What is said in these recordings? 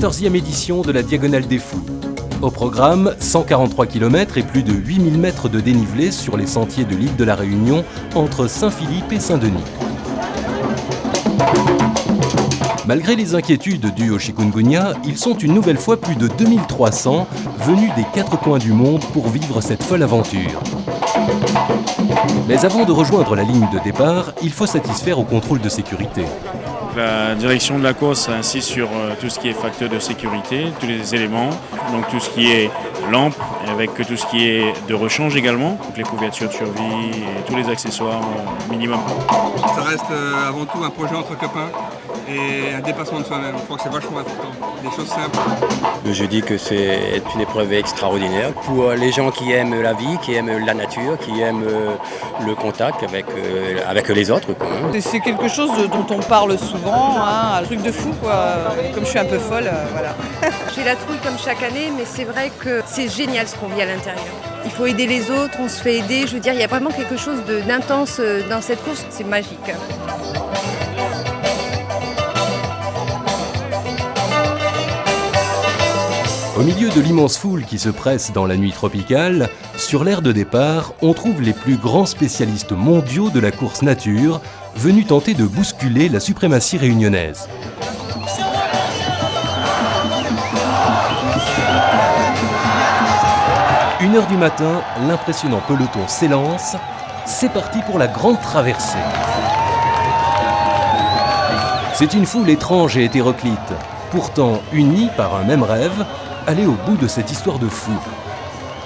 14e édition de la Diagonale des Fous. Au programme, 143 km et plus de 8000 mètres de dénivelé sur les sentiers de l'île de la Réunion entre Saint-Philippe et Saint-Denis. Malgré les inquiétudes dues au chikungunya, ils sont une nouvelle fois plus de 2300 venus des 4 coins du monde pour vivre cette folle aventure. Mais avant de rejoindre la ligne de départ, il faut satisfaire au contrôle de sécurité. La direction de la course insiste sur tout ce qui est facteur de sécurité, tous les éléments, donc tout ce qui est lampe, avec tout ce qui est de rechange également, donc les couvertures de survie et tous les accessoires minimum. Ça reste avant tout un projet entre copains et un dépassement de soi-même. Je crois que c'est vachement important, des choses simples. Je dis que c'est une épreuve extraordinaire pour les gens qui aiment la vie, qui aiment la nature, qui aiment le contact avec les autres, quoi. C'est quelque chose dont on parle souvent, hein, un truc de fou, quoi. Comme je suis un peu folle, voilà. J'ai la trouille comme chaque année, mais c'est vrai que c'est génial ce qu'on vit à l'intérieur. Il faut aider les autres, on se fait aider. Je veux dire, il y a vraiment quelque chose d'intense dans cette course, c'est magique. Au milieu de l'immense foule qui se presse dans la nuit tropicale, sur l'aire de départ, on trouve les plus grands spécialistes mondiaux de la course nature, venus tenter de bousculer la suprématie réunionnaise. Une heure du matin, l'impressionnant peloton s'élance. C'est parti pour la grande traversée. C'est une foule étrange et hétéroclite, pourtant unie par un même rêve, aller au bout de cette histoire de fou.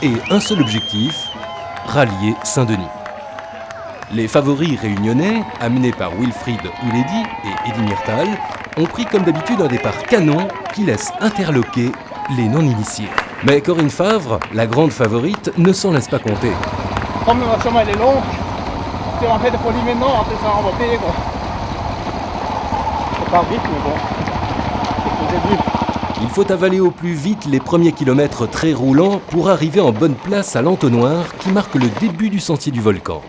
Et un seul objectif, rallier Saint-Denis. Les favoris réunionnais, amenés par Wilfried Ouledi et Eddy Myrtal, ont pris comme d'habitude un départ canon qui laisse interloquer les non-initiés. Mais Corinne Favre, la grande favorite, ne s'en laisse pas compter. Comme le chemin est long, c'est en fait de folie maintenant, après ça va payer, quoi. C'est pas vite, mais bon, c'est le début. Il faut avaler au plus vite les premiers kilomètres très roulants pour arriver en bonne place à l'entonnoir qui marque le début du sentier du volcan.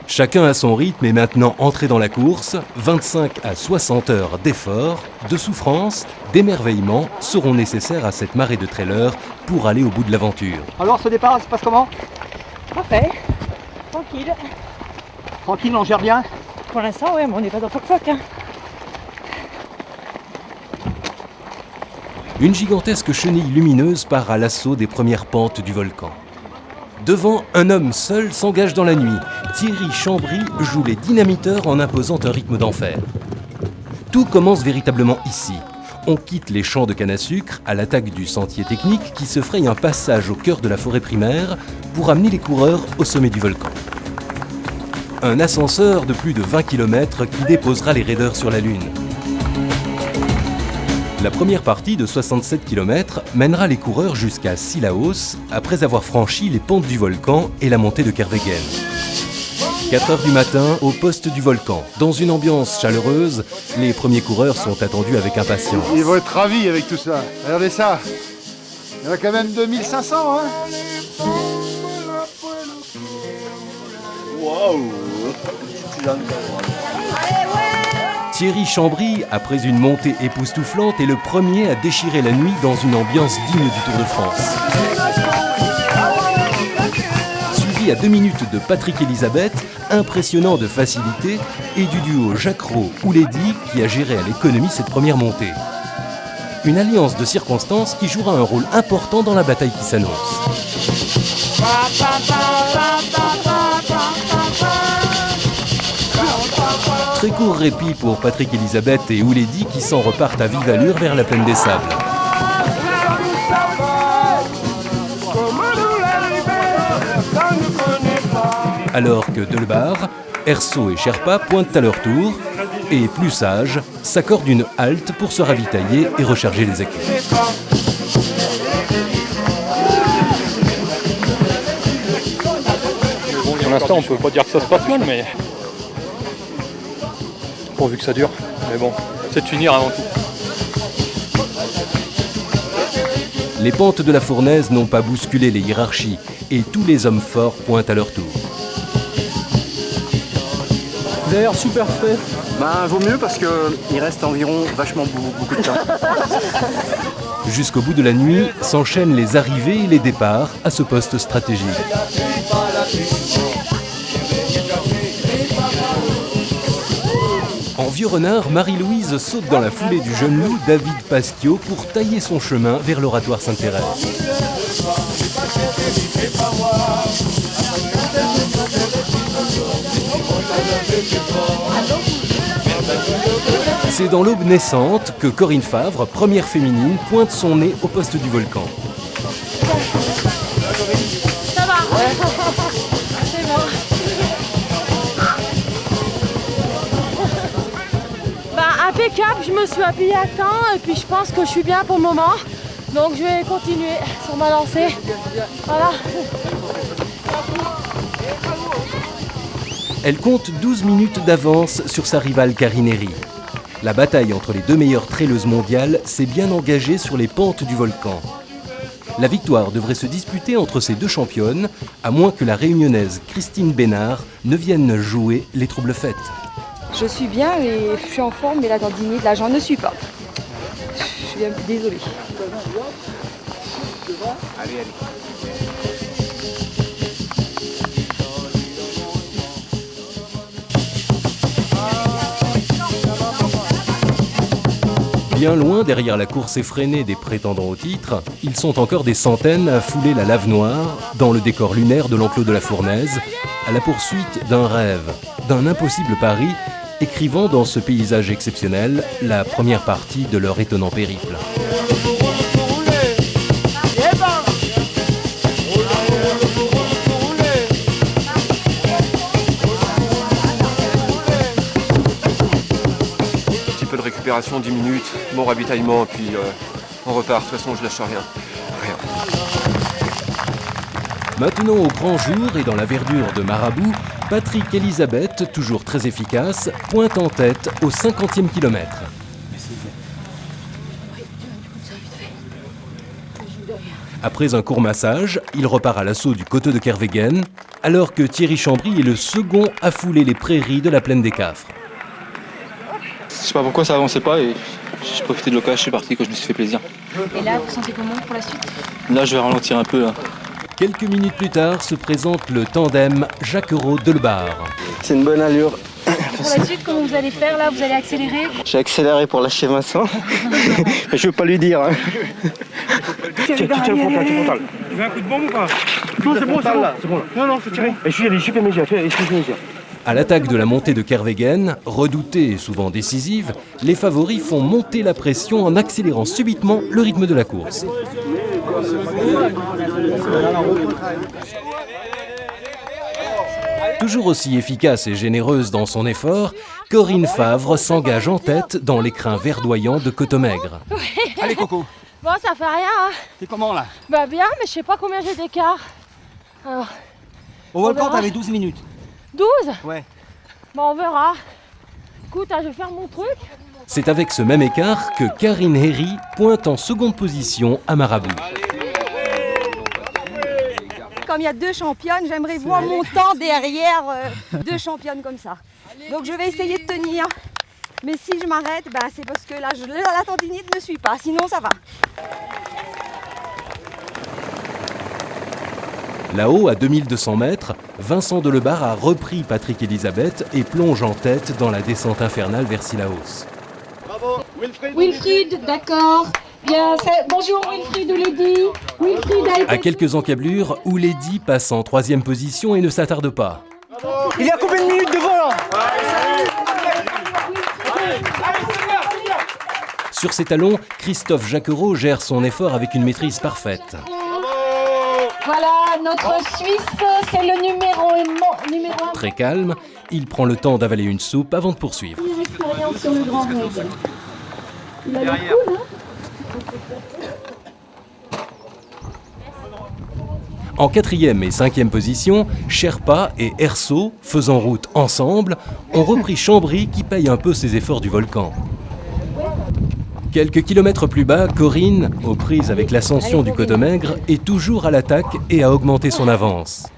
Chacun à son rythme est maintenant entré dans la course. 25 à 60 heures d'efforts, de souffrance, d'émerveillement seront nécessaires à cette marée de trailers pour aller au bout de l'aventure. Alors ce départ, ça se passe comment? Parfait, tranquille. Tranquille, on gère bien? Pour l'instant, oui, mais on n'est pas dans foc-foc, hein. Une gigantesque chenille lumineuse part à l'assaut des premières pentes du volcan. Devant, un homme seul s'engage dans la nuit. Thierry Chambry joue les dynamiteurs en imposant un rythme d'enfer. Tout commence véritablement ici. On quitte les champs de canne à sucre à l'attaque du sentier technique qui se fraye un passage au cœur de la forêt primaire pour amener les coureurs au sommet du volcan. Un ascenseur de plus de 20 km qui déposera les raideurs sur la Lune. La première partie de 67 km mènera les coureurs jusqu'à Sillaos après avoir franchi les pentes du volcan et la montée de Kervegen. 4 heures du matin, au poste du volcan. Dans une ambiance chaleureuse, les premiers coureurs sont attendus avec impatience. Ils vont être ravis avec tout ça. Regardez ça. Il y en a quand même 2500, hein. Waouh. Thierry Chambry, après une montée époustouflante, est le premier à déchirer la nuit dans une ambiance digne du Tour de France. Suivi à 2 minutes de Patrick Elisabeth, impressionnant de facilité, et du duo Jacques Rau-Ouledi qui a géré à l'économie cette première montée. Une alliance de circonstances qui jouera un rôle important dans la bataille qui s'annonce. Très court répit pour Patrick Elisabeth et Ouledi qui s'en repartent à vive allure vers la plaine des Sables. Alors que Delbar, Erso et Sherpa pointent à leur tour et, plus sages, s'accordent une halte pour se ravitailler et recharger les acquis. Pour l'instant, on peut pas dire que ça se passe mal, mais pourvu que ça dure. Mais bon, c'est de finir avant tout. Les pentes de la fournaise n'ont pas bousculé les hiérarchies et tous les hommes forts pointent à leur tour. Vous avez l'air super frais. Vaut mieux parce qu'il reste environ vachement beaucoup de temps. Jusqu'au bout de la nuit s'enchaînent les arrivées et les départs à ce poste stratégique. En vieux renard, Marie-Louise saute dans la foulée du jeune loup David Pasquiot pour tailler son chemin vers l'oratoire Sainte-Thérèse. C'est dans l'aube naissante que Corinne Favre, première féminine, pointe son nez au poste du volcan. Ça va. C'est bon. Impeccable, je me suis habillée à temps et puis je pense que je suis bien pour le moment. Donc je vais continuer sur ma lancée. Voilà. Elle compte 12 minutes d'avance sur sa rivale Karine Herry. La bataille entre les deux meilleures traileuses mondiales s'est bien engagée sur les pentes du volcan. La victoire devrait se disputer entre ces deux championnes, à moins que la réunionnaise Christine Bénard ne vienne jouer les troubles fêtes. Je suis bien et je suis en forme, mais la tendinite, là, j'en ne suis pas. Je suis un peu désolée. Allez. Bien loin derrière la course effrénée des prétendants au titre, ils sont encore des centaines à fouler la lave noire dans le décor lunaire de l'enclos de la Fournaise, à la poursuite d'un rêve, d'un impossible pari, écrivant dans ce paysage exceptionnel la première partie de leur étonnant périple. Un petit peu de récupération, 10 minutes, bon ravitaillement, et puis on repart. De toute façon, je lâche rien. Maintenant au grand jour et dans la verdure de Marabout, Patrick Elisabeth, toujours très efficace, pointe en tête au 50e kilomètre. Après un court massage, il repart à l'assaut du coteau de Kervegen, alors que Thierry Chambry est le second à fouler les prairies de la plaine des Cafres. Je sais pas pourquoi ça avançait pas et j'ai profité de l'occasion, je suis parti quand je me suis fait plaisir. Et là, vous sentez comment pour la suite? Là, je vais ralentir un peu. Là. Quelques minutes plus tard se présente le tandem Jacquereau-Delbar. C'est une bonne allure. Pour la suite, comment vous allez faire là? Vous allez accélérer? J'ai accéléré pour lâcher Vincent. Mais je veux pas lui dire. Hein. Tiens le frontal. Tu veux un coup de bombe ou pas? Non, c'est bon, c'est bon. Non, non, faut tirer. Et je suis super média, À l'attaque de la montée de Kervegen, redoutée et souvent décisive, les favoris font monter la pression en accélérant subitement le rythme de la course. Toujours aussi efficace et généreuse dans son effort, Corinne Favre s'engage en tête dans l'écrin verdoyant de Cotomaigre. Oui. Allez Coco. Bon, ça fait rien. Hein. T'es comment là? Bah bien, mais je sais pas combien j'ai d'écart. Alors, au volcan, t'avais 12 minutes. 12? Ouais. Bon, on verra. Écoute, hein, je vais faire mon truc. C'est avec ce même écart que Karine Herry pointe en seconde position à Marabout. Comme il y a deux championnes, j'aimerais voir mon temps derrière deux championnes comme ça. Donc je vais essayer de tenir. Mais si je m'arrête, bah, c'est parce que là, la tendinite ne suit pas. Sinon, ça va. Là-haut, à 2200 mètres, Vincent Delebarre a repris Patrick Elisabeth et plonge en tête dans la descente infernale vers Sillaos. Bravo. Wilfried, d'accord. Bien, bonjour Wilfried Ouledi. Wilfried a été... À quelques encablures, Ouledi passe en 3e position et ne s'attarde pas. Il y a combien de minutes devant là? Sur ses talons, Christophe Jacquereau gère son effort avec une maîtrise parfaite. Voilà, notre Suisse, c'est le numéro 1. Très calme, il prend le temps d'avaler une soupe avant de poursuivre. Première expérience sur le grand raid. Il a l'air cool, hein? En 4e et 5e position, Sherpa et Erso, faisant route ensemble, ont repris Chambry qui paye un peu ses efforts du volcan. Quelques kilomètres plus bas, Corinne, aux prises avec l'ascension du Cotomaigre, est toujours à l'attaque et a augmenté son avance.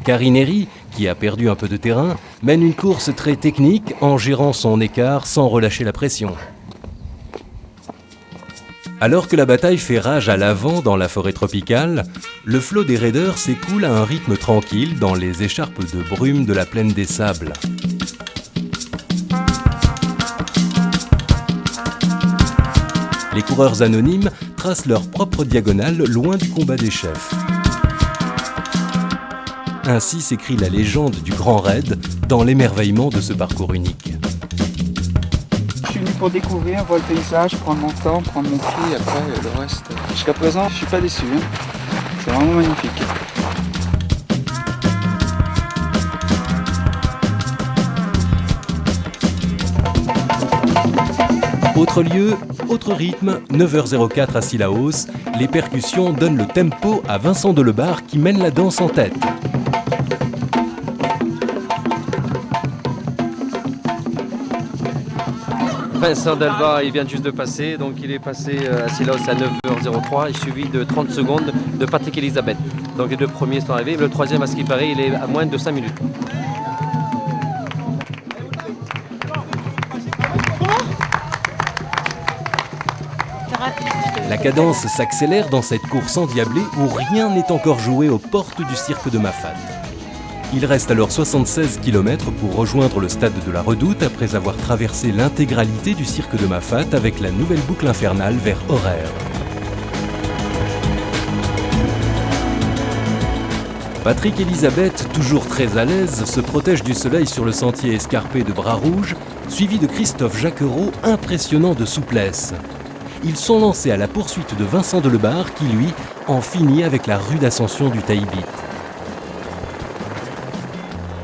Karine Herry, qui a perdu un peu de terrain, mène une course très technique en gérant son écart sans relâcher la pression. Alors que la bataille fait rage à l'avant dans la forêt tropicale, le flot des raiders s'écoule à un rythme tranquille dans les écharpes de brume de la plaine des Sables. Les coureurs anonymes tracent leur propre diagonale loin du combat des chefs. Ainsi s'écrit la légende du Grand Raid dans l'émerveillement de ce parcours unique. Je suis venu pour découvrir, voir le paysage, prendre mon temps, prendre mon pied et après le reste. Jusqu'à présent, je suis pas déçu. C'est vraiment magnifique. Autre lieu, autre rythme, 9h04 à Cilaos, les percussions donnent le tempo à Vincent Delebarre qui mène la danse en tête. Vincent Delebarre, il vient juste de passer, donc il est passé à Cilaos à 9h03 et suivi de 30 secondes de Patrick Elisabeth. Donc les deux premiers sont arrivés, le troisième à ce qui paraît, il est à moins de 5 minutes. La cadence s'accélère dans cette course endiablée où rien n'est encore joué aux portes du cirque de Mafate. Il reste alors 76 km pour rejoindre le stade de la Redoute après avoir traversé l'intégralité du cirque de Mafate avec la nouvelle boucle infernale vers Horaire. Patrick Elisabeth, toujours très à l'aise, se protège du soleil sur le sentier escarpé de Bras Rouge, suivi de Christophe Jacquereau, impressionnant de souplesse. Ils sont lancés à la poursuite de Vincent Delebarre qui, lui, en finit avec la rude ascension du Taïbit.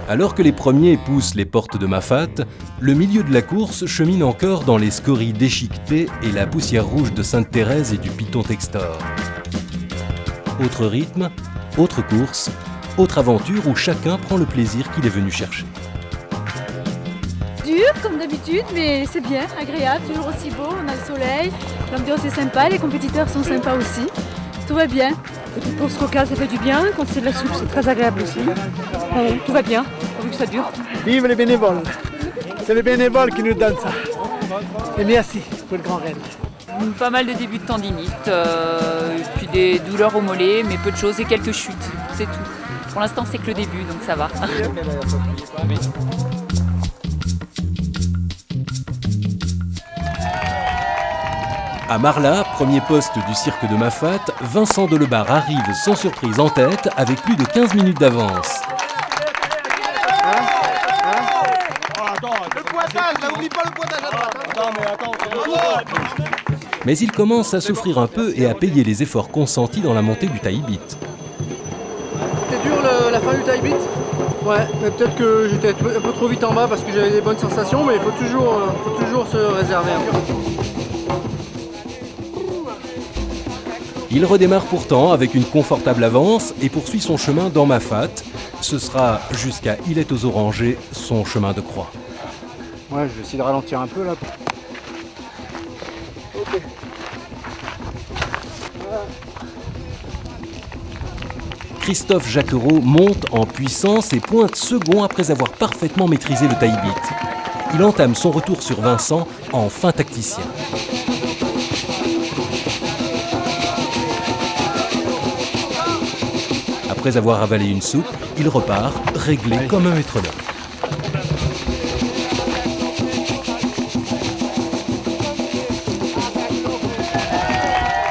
Alors que les premiers poussent les portes de Mafate, le milieu de la course chemine encore dans les scories déchiquetées et la poussière rouge de Sainte-Thérèse et du Piton Textor. Autre rythme, autre course, autre aventure où chacun prend le plaisir qu'il est venu chercher. Dur comme d'habitude, mais c'est bien, agréable, toujours aussi beau, on a le soleil, l'ambiance est sympa, les compétiteurs sont sympas aussi, tout va bien. Petite course locale, ça fait du bien, quand c'est de la soupe, c'est très agréable aussi. Tout va bien, pourvu que ça dure. Vive les bénévoles. C'est les bénévoles qui nous donnent ça. Et merci pour le Grand Raid. Pas mal de débuts de tendinite, puis des douleurs au mollet, mais peu de choses et quelques chutes, c'est tout. Pour l'instant, c'est que le début, donc ça va. À Marla, premier poste du cirque de Mafate, Vincent Delebarre arrive sans surprise en tête avec plus de 15 minutes d'avance. Le pointage, n'oublie pas le pointage à droite. Mais il commence à souffrir un peu et à payer les efforts consentis dans la montée du Taïbit. C'était dur la fin du Taïbit. Ouais, mais peut-être que j'étais un peu trop vite en bas parce que j'avais des bonnes sensations, mais il faut toujours se réserver un peu. Il redémarre pourtant avec une confortable avance et poursuit son chemin dans Mafate. Ce sera jusqu'à Ilette aux Orangers, son chemin de croix. Ouais, je vais essayer de ralentir un peu là. Ok. Christophe Jacquereau monte en puissance et pointe second après avoir parfaitement maîtrisé le Taïbit. Il entame son retour sur Vincent en fin tacticien. Après avoir avalé une soupe, il repart, réglé comme un métronome.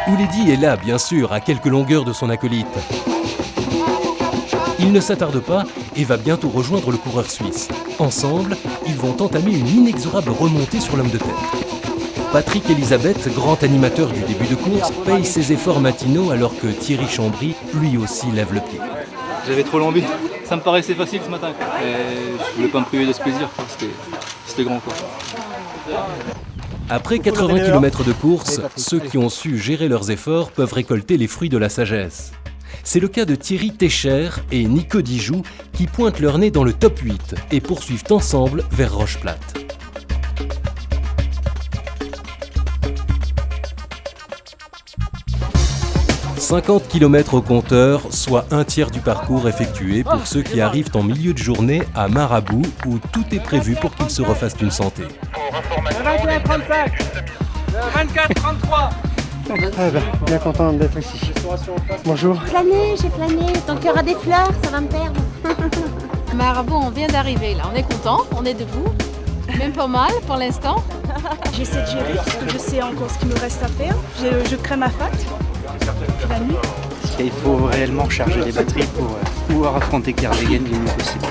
Ouledi est là, bien sûr, à quelques longueurs de son acolyte. Il ne s'attarde pas et va bientôt rejoindre le coureur suisse. Ensemble, ils vont entamer une inexorable remontée sur l'homme de tête. Patrick Elisabeth, grand animateur du début de course, paye ses efforts matinaux alors que Thierry Chambry, lui aussi, lève le pied. J'avais trop l'envie. Ça me paraissait facile ce matin. Et je voulais pas me priver de ce plaisir. C'était grand quoi. Après 80 km de course, ceux qui ont su gérer leurs efforts peuvent récolter les fruits de la sagesse. C'est le cas de Thierry Técher et Nico Dijoux qui pointent leur nez dans le top 8 et poursuivent ensemble vers Roche-Plate. 50 km au compteur, soit un tiers du parcours effectué pour ceux qui arrivent en milieu de journée à Marabout, où tout est prévu pour qu'ils se refassent une santé. Le 21-35, le 24-33. Bien content d'être ici. Bonjour. J'ai plané, tant qu'il y aura des fleurs, ça va me perdre. Marabout, on vient d'arriver là, on est content, on est debout, même pas mal pour l'instant. J'essaie de gérer parce que je sais encore ce qu'il me reste à faire. Je crée ma fat la nuit. Il faut réellement recharger les batteries pour pouvoir affronter Kervegen le mieux possible.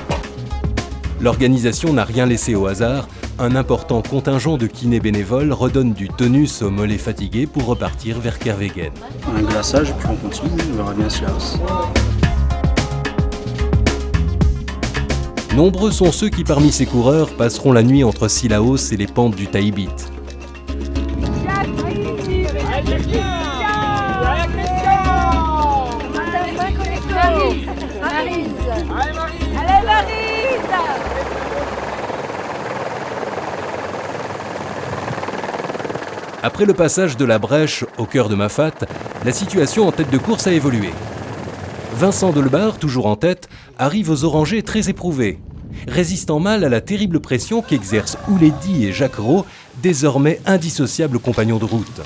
L'organisation n'a rien laissé au hasard. Un important contingent de kinés bénévoles redonne du tonus aux mollets fatigués pour repartir vers Kervegen. Un glaçage, puis on continue, on verra bien si la hausse. Nombreux sont ceux qui, parmi ces coureurs, passeront la nuit entre Sillaos et les pentes du Taibit. Après le passage de la Brèche au cœur de Mafat, la situation en tête de course a évolué. Vincent Delbar, toujours en tête, arrive aux Orangers très éprouvé, résistant mal à la terrible pression qu'exercent Ouledi et Jacques Rau, désormais indissociables compagnons de route.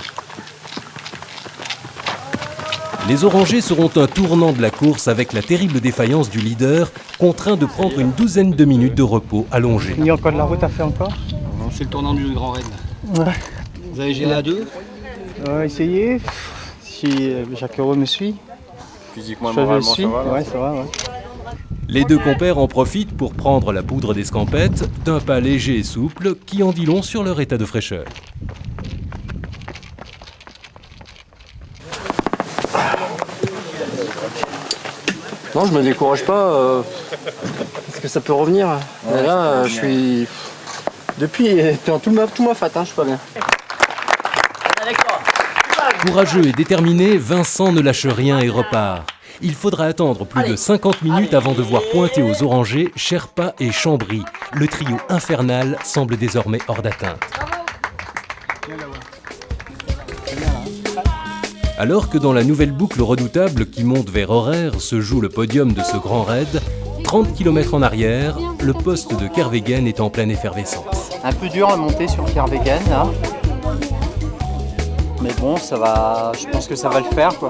Les Orangers seront un tournant de la course avec la terrible défaillance du leader, contraint de prendre une douzaine de minutes de repos allongé. Il y a encore de la route à faire encore? C'est le tournant du Grand Raid. Ouais. Vous avez géré à deux? On va essayer. Si Jacques Rau me suit. Physiquement et moralement, ça va? Ouais, ça va, ouais. Les deux compères en profitent pour prendre la poudre d'escampette d'un pas léger et souple qui en dit long sur leur état de fraîcheur. Non, je me décourage pas, parce que ça peut revenir. Mais là, je suis... Depuis tout ma fat, je suis pas bien. Courageux et déterminé, Vincent ne lâche rien et repart. Il faudra attendre plus de 50 minutes avant de voir pointer aux Orangers Sherpa et Chambry. Le trio infernal semble désormais hors d'atteinte. Alors que dans la nouvelle boucle redoutable qui monte vers Horaire se joue le podium de ce grand raid, 30 km en arrière, le poste de Kervegen est en pleine effervescence. Un peu dur à monter sur Kervegen là. Mais bon, ça va. Je pense que ça va le faire quoi.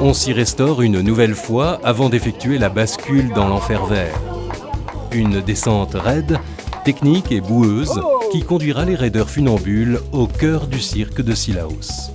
On s'y restaure une nouvelle fois avant d'effectuer la bascule dans l'enfer vert. Une descente raide, technique et boueuse qui conduira les raideurs funambules au cœur du cirque de Sillaos.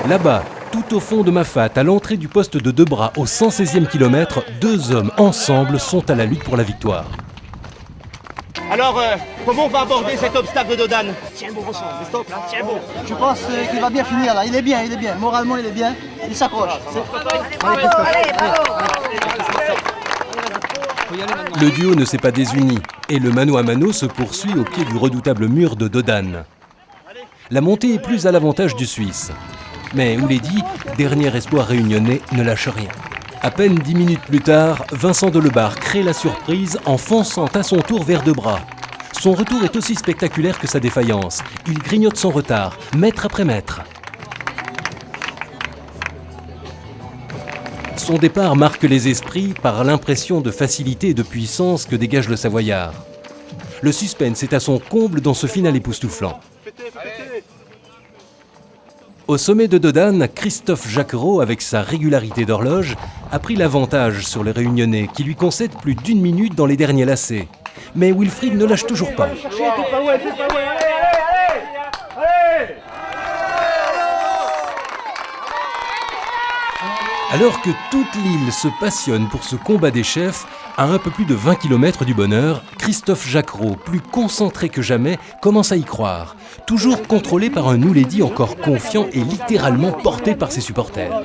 Là-bas, tout au fond de Mafat, à l'entrée du poste de Debras, au 116e kilomètre, deux hommes ensemble sont à la lutte pour la victoire. Alors, comment on va aborder cet obstacle de Dodane? Tiens bon, stop là, tiens bon. Je pense qu'il va bien finir là, il est bien. Moralement il est bien, il s'accroche. Le duo ne s'est pas désuni et le mano à mano se poursuit au pied du redoutable mur de Dodane. La montée est plus à l'avantage du Suisse. Mais Ouledi, dernier espoir réunionnais, ne lâche rien. À peine 10 minutes plus tard, Vincent Delbar crée la surprise en fonçant à son tour vers Debras. Son retour est aussi spectaculaire que sa défaillance. Il grignote son retard, mètre après mètre. Son départ marque les esprits par l'impression de facilité et de puissance que dégage le Savoyard. Le suspense est à son comble dans ce final époustouflant. Au sommet de Dodane, Christophe Jacquereau, avec sa régularité d'horloge, a pris l'avantage sur les Réunionnais qui lui concèdent plus d'une minute dans les derniers lacets. Mais Wilfried ne lâche toujours pas. Alors que toute l'île se passionne pour ce combat des chefs, à un peu plus de 20 km du bonheur, Christophe Jacquereau, plus concentré que jamais, commence à y croire. Toujours contrôlé par un Ouledi encore confiant et littéralement porté par ses supporters.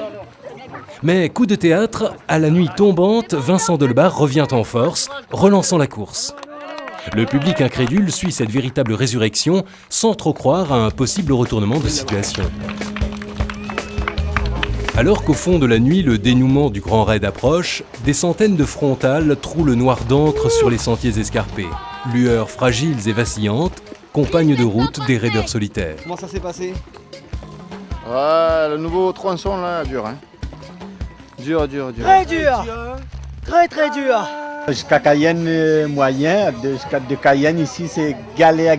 Mais coup de théâtre, à la nuit tombante, Vincent Delbar revient en force, relançant la course. Le public incrédule suit cette véritable résurrection sans trop croire à un possible retournement de situation. Alors qu'au fond de la nuit, le dénouement du grand raid approche, des centaines de frontales trouent le noir d'encre sur les sentiers escarpés. Lueurs fragiles et vacillantes, compagnes de route des raideurs solitaires. Comment ça s'est passé? Ouais, le nouveau tronçon là, dur hein. Dur. Très dur. Très dur. Jusqu'à Cayenne moyen, de Cayenne ici c'est galère.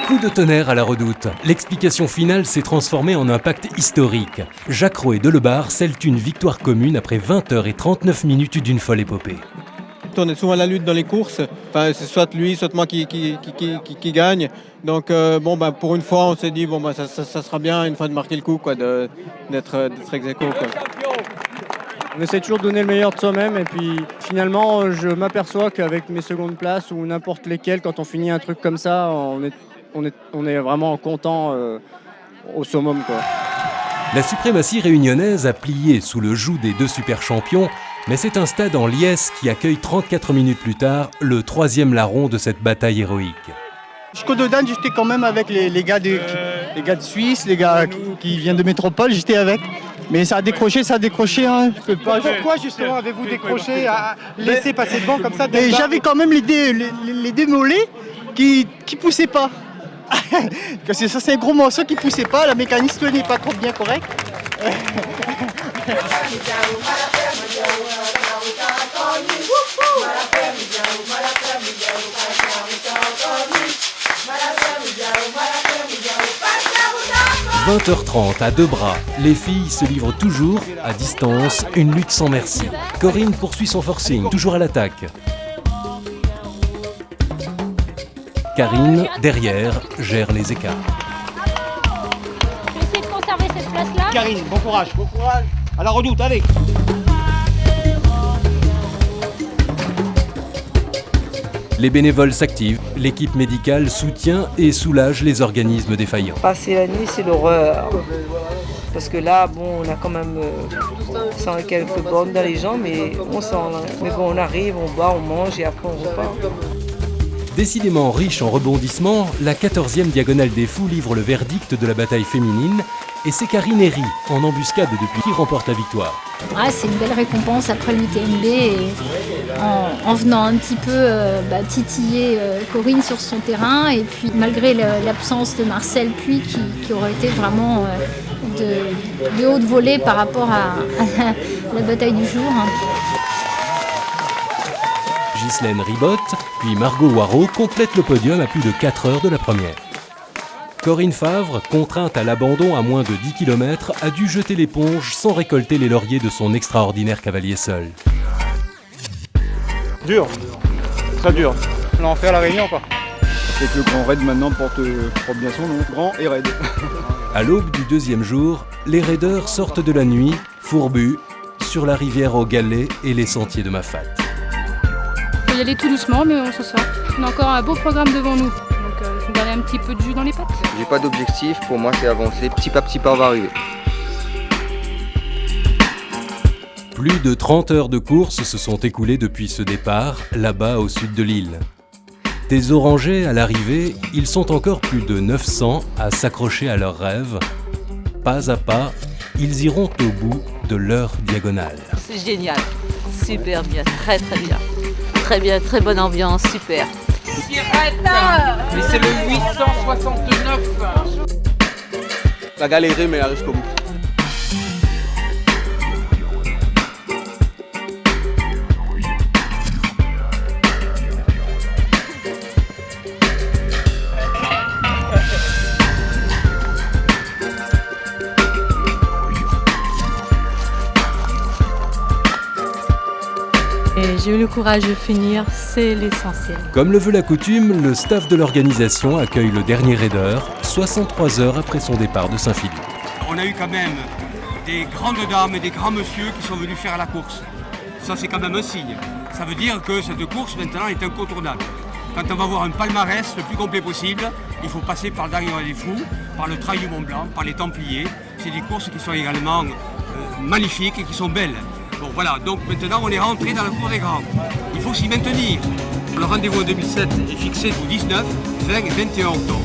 Coup de tonnerre à la Redoute. L'explication finale s'est transformée en un pacte historique. Jacquereau et Delbar scellent une victoire commune après 20h39 d'une folle épopée. On est souvent à la lutte dans les courses. Enfin, c'est soit lui, soit moi qui gagne. Donc pour une fois, on s'est dit ça sera bien une fois de marquer le coup, quoi, d'être ex-aequo, quoi. On essaie toujours de donner le meilleur de soi-même et puis finalement, je m'aperçois qu'avec mes secondes places ou n'importe lesquelles, quand on finit un truc comme ça, on est vraiment content au summum, quoi. La suprématie réunionnaise a plié sous le joug des deux super champions, mais c'est un stade en liesse qui accueille 34 minutes plus tard le troisième larron de cette bataille héroïque. Jusqu'au Dodane, j'étais quand même avec les gars de Suisse, les gars qui viennent de métropole, j'étais avec. Mais ça a décroché. Hein. Pourquoi justement avez-vous décroché à laisser passer devant comme ça? J'avais quand même les deux mollets qui poussaient pas. Parce que ça c'est un gros morceau qui poussait pas, la mécanique n'est pas trop bien correcte. « 20h30 à deux bras, les filles se livrent toujours, à distance, une lutte sans merci. Corinne poursuit son forcing, toujours à l'attaque. Karine, derrière, gère les écarts. Je vais essayer de conserver cette place-là. Karine, bon courage. À la Redoute, allez. Les bénévoles s'activent, l'équipe médicale soutient et soulage les organismes défaillants. Passer la nuit, c'est l'horreur. Parce que là, on a quand même 100 et quelques bornes dans les jambes, mais on s'en... Mais bon, on arrive, on boit, on mange et après on repart. Décidément riche en rebondissements, la 14e Diagonale des Fous livre le verdict de la bataille féminine et c'est Karine Herry, en embuscade depuis, qui remporte la victoire. Ah, c'est une belle récompense après l'UTMB et en venant un petit peu titiller Corinne sur son terrain et puis malgré l'absence de Marcel Puy qui aurait été vraiment de haute volée par rapport à la bataille du jour. Ghislaine Ribotte, puis Margot Waro complètent le podium à plus de 4 heures de la première. Corinne Favre, contrainte à l'abandon à moins de 10 km, a dû jeter l'éponge sans récolter les lauriers de son extraordinaire cavalier seul. Dur, très dur. On en fait à la Réunion, quoi. C'est que le Grand Raid maintenant porte bien son nom, Grand et Raid. À l'aube du deuxième jour, les raideurs sortent de la nuit, fourbus, sur la rivière aux galets et les sentiers de Mafat. Il faut y aller tout doucement, mais on s'en sort. On a encore un beau programme devant nous, donc il faut garder un petit peu de jus dans les pattes. J'ai pas d'objectif, pour moi c'est avancer, petit pas on va arriver. Plus de 30 heures de course se sont écoulées depuis ce départ, là-bas au sud de l'île. Des orangers à l'arrivée, ils sont encore plus de 900 à s'accrocher à leurs rêves. Pas à pas, ils iront au bout de leur diagonale. C'est génial, super bien, très bien. Très bien, très bonne ambiance, super. Mais c'est le 869. La galérée, mais elle arrive jusqu'au bout. J'ai eu le courage de finir, c'est l'essentiel. Comme le veut la coutume, le staff de l'organisation accueille le dernier raideur, 63 heures après son départ de Saint-Philippe. On a eu quand même des grandes dames et des grands messieurs qui sont venus faire la course. Ça, c'est quand même un signe. Ça veut dire que cette course, maintenant, est incontournable. Quand on va voir un palmarès le plus complet possible, il faut passer par le Dernier des Fous, par le Trail du Mont Blanc, par les Templiers. C'est des courses qui sont également magnifiques et qui sont belles. Bon, voilà, donc maintenant, on est rentré dans la cour des grands. Il faut s'y maintenir. Le rendez-vous en 2007 est fixé pour 19, 20 et 21 octobre.